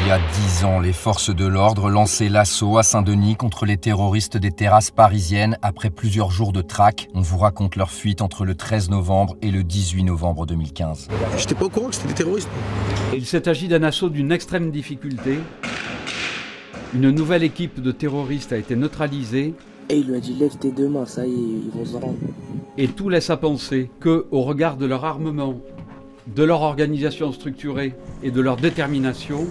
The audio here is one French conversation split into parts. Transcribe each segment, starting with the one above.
Il y a 10 ans, les forces de l'ordre lançaient l'assaut à Saint-Denis contre les terroristes des terrasses parisiennes après plusieurs jours de traque. On vous raconte leur fuite entre le 13 novembre et le 18 novembre 2015. J'étais pas au courant que c'était des terroristes. Il s'est agi d'un assaut d'une extrême difficulté. Une nouvelle équipe de terroristes a été neutralisée. Et il lui a dit lève tes deux mains, ça y est, ils vont se rendre. Et tout laisse à penser que, au regard de leur armement, de leur organisation structurée et de leur détermination,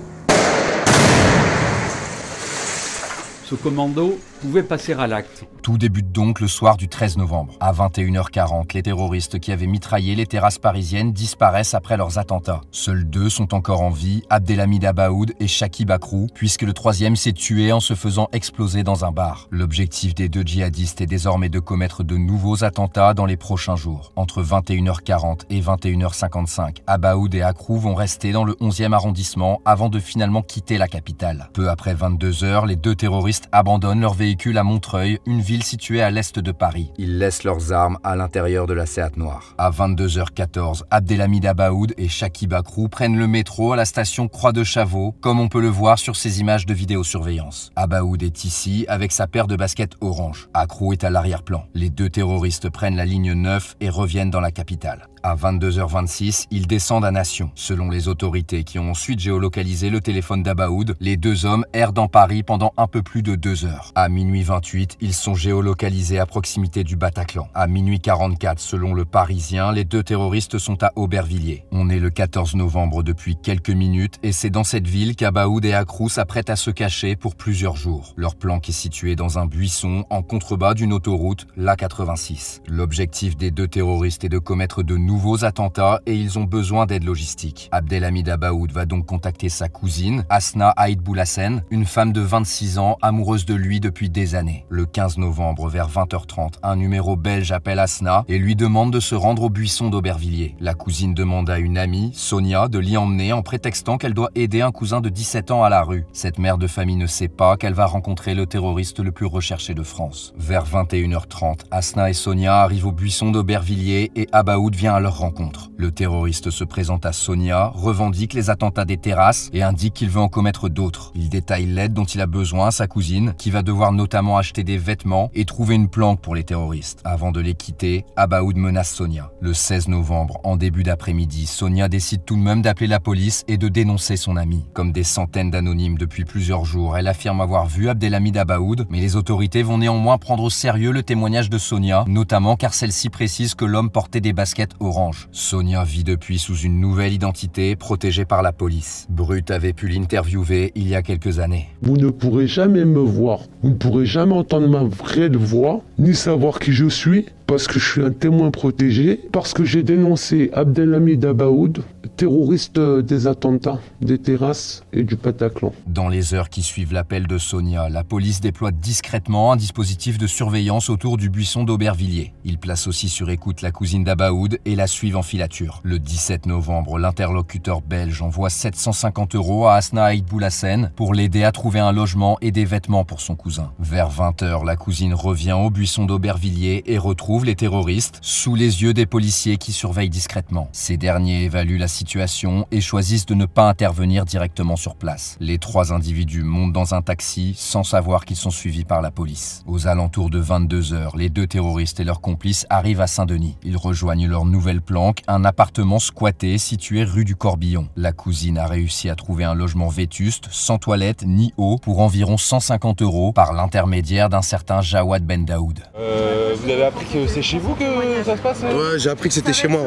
ce commando pouvait passer à l'acte. Tout débute donc le soir du 13 novembre. À 21h40, les terroristes qui avaient mitraillé les terrasses parisiennes disparaissent après leurs attentats. Seuls deux sont encore en vie, Abdelhamid Abaoud et Chaki Bakrou, puisque le troisième s'est tué en se faisant exploser dans un bar. L'objectif des deux djihadistes est désormais de commettre de nouveaux attentats dans les prochains jours. Entre 21h40 et 21h55, Abaoud et Akrou vont rester dans le 11e arrondissement avant de finalement quitter la capitale. Peu après 22h, les deux terroristes abandonnent leur véhicule à Montreuil, une ville située à l'est de Paris. Ils laissent leurs armes à l'intérieur de la Seat noire. À 22h14, Abdelhamid Abaoud et Chaki Bakrou prennent le métro à la station Croix de Chavaux, comme on peut le voir sur ces images de vidéosurveillance. Abaoud est ici avec sa paire de baskets orange. Akrou est à l'arrière-plan. Les deux terroristes prennent la ligne 9 et reviennent dans la capitale. À 22h26, ils descendent à Nation. Selon les autorités qui ont ensuite géolocalisé le téléphone d'Abaoud, les deux hommes errent dans Paris pendant un peu plus de 2 heures. À minuit 28, ils sont géolocalisés à proximité du Bataclan. À minuit 44, selon le Parisien, les deux terroristes sont à Aubervilliers. On est le 14 novembre depuis quelques minutes et c'est dans cette ville qu'Abaoud et Akrou s'apprêtent à se cacher pour plusieurs jours. Leur planque est située dans un buisson en contrebas d'une autoroute, l'A86. L'objectif des deux terroristes est de commettre de nouveaux attentats et ils ont besoin d'aide logistique. Abdelhamid Abaoud va donc contacter sa cousine, Asna Aïd Boulassen, une femme de 26 ans, amoureuse de lui depuis des années. Le 15 novembre, vers 20h30, un numéro belge appelle Asna et lui demande de se rendre au buisson d'Aubervilliers. La cousine demande à une amie, Sonia, de l'y emmener en prétextant qu'elle doit aider un cousin de 17 ans à la rue. Cette mère de famille ne sait pas qu'elle va rencontrer le terroriste le plus recherché de France. Vers 21h30, Asna et Sonia arrivent au buisson d'Aubervilliers et Abaoud vient à leur rencontre. Le terroriste se présente à Sonia, revendique les attentats des terrasses et indique qu'il veut en commettre d'autres. Il détaille l'aide dont il a besoin à sa cousine, qui va devoir notamment acheter des vêtements et trouver une planque pour les terroristes. Avant de les quitter, Abaoud menace Sonia. Le 16 novembre, en début d'après-midi, Sonia décide tout de même d'appeler la police et de dénoncer son ami. Comme des centaines d'anonymes depuis plusieurs jours, elle affirme avoir vu Abdelhamid Abaoud, mais les autorités vont néanmoins prendre au sérieux le témoignage de Sonia, notamment car celle-ci précise que l'homme portait des baskets orange. Sonia vit depuis sous une nouvelle identité, protégée par la police. Brut avait pu l'interviewer il y a quelques années. Vous ne pourrez jamais me voir, vous ne pourrez jamais entendre ma vraie voix, ni savoir qui je suis, parce que je suis un témoin protégé, parce que j'ai dénoncé Abdelhamid Abaoud, terroriste des attentats, des terrasses et du Bataclan. Dans les heures qui suivent l'appel de Sonia, la police déploie discrètement un dispositif de surveillance autour du buisson d'Aubervilliers. Il place aussi sur écoute la cousine d'Abaoud et la suivent en filature. Le 17 novembre, l'interlocuteur belge envoie 750 € à Asna Aïd Boulassen pour l'aider à trouver un logement et des vêtements pour son cousin. Vers 20h, la cousine revient au buisson d'Aubervilliers et retrouve les terroristes sous les yeux des policiers qui surveillent discrètement. Ces derniers évaluent la situation et choisissent de ne pas intervenir directement sur place. Les trois individus montent dans un taxi sans savoir qu'ils sont suivis par la police. Aux alentours de 22h, les deux terroristes et leurs complices arrivent à Saint-Denis. Ils rejoignent leur nouvelle planque, un appartement squatté situé rue du Corbillon. La cousine a réussi à trouver un logement vétuste, sans toilette ni eau, pour environ 150 € par l'intermédiaire d'un certain Jawad Ben Daoud. Vous avez appris que c'est chez vous que ça se passe? Ouais, j'ai appris que c'était chez moi.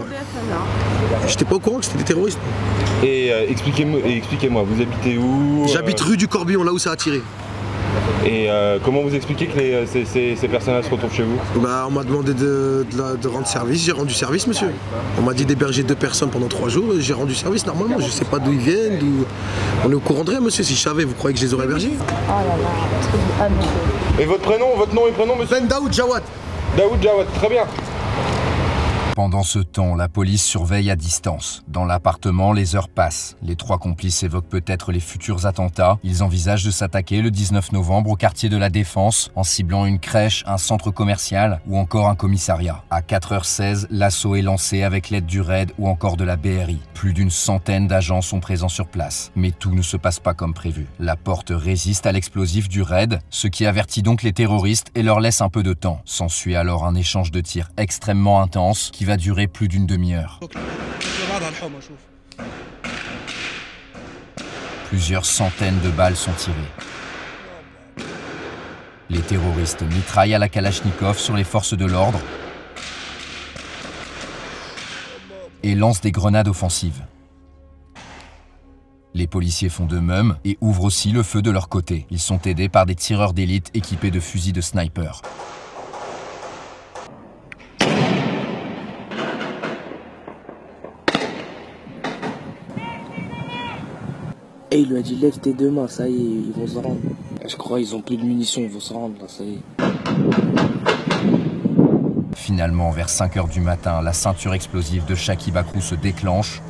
J'étais pas au courant que c'était des terroristes. Et expliquez-moi, vous habitez où? J'habite rue du Corbillon, là où ça a tiré. Et comment vous expliquez que ces personnes-là se retrouvent chez vous? Bah, on m'a demandé de rendre service, j'ai rendu service, monsieur. On m'a dit d'héberger 2 personnes pendant 3 jours, et j'ai rendu service normalement. Je sais pas d'où ils viennent, on est au courant de rien, monsieur. Si je savais, vous croyez que je les aurais hébergés? Oh là là, Et votre prénom, votre nom et prénom, monsieur? Ben Daoud Jawad. Daoud Jawad, très bien. Pendant ce temps, la police surveille à distance. Dans l'appartement, les heures passent. Les 3 complices évoquent peut-être les futurs attentats. Ils envisagent de s'attaquer le 19 novembre au quartier de la Défense en ciblant une crèche, un centre commercial ou encore un commissariat. À 4h16, l'assaut est lancé avec l'aide du RAID ou encore de la BRI. Plus d'une centaine d'agents sont présents sur place. Mais tout ne se passe pas comme prévu. La porte résiste à l'explosif du RAID, ce qui avertit donc les terroristes et leur laisse un peu de temps. S'ensuit alors un échange de tirs extrêmement intense qui va durer plus d'une demi-heure. Plusieurs centaines de balles sont tirées. Les terroristes mitraillent à la Kalachnikov sur les forces de l'ordre et lancent des grenades offensives. Les policiers font de même et ouvrent aussi le feu de leur côté. Ils sont aidés par des tireurs d'élite équipés de fusils de sniper. Et il lui a dit lève tes 2 mains, ça y est, ils vont se rendre. Je crois qu'ils ont plus de munitions, ils vont se rendre là, ça y est. Finalement, vers 5h du matin, la ceinture explosive de Chaki Bakrou se déclenche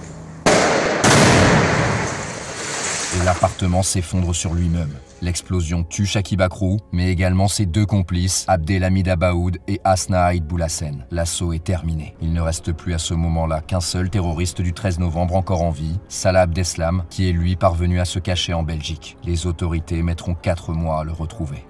et l'appartement s'effondre sur lui-même. L'explosion tue Chaki Bakrou, mais également ses 2 complices, Abdelhamid Abaoud et Hasna Haït Boulassen. L'assaut est terminé. Il ne reste plus à ce moment-là qu'un seul terroriste du 13 novembre encore en vie, Salah Abdeslam, qui est lui parvenu à se cacher en Belgique. Les autorités mettront 4 mois à le retrouver.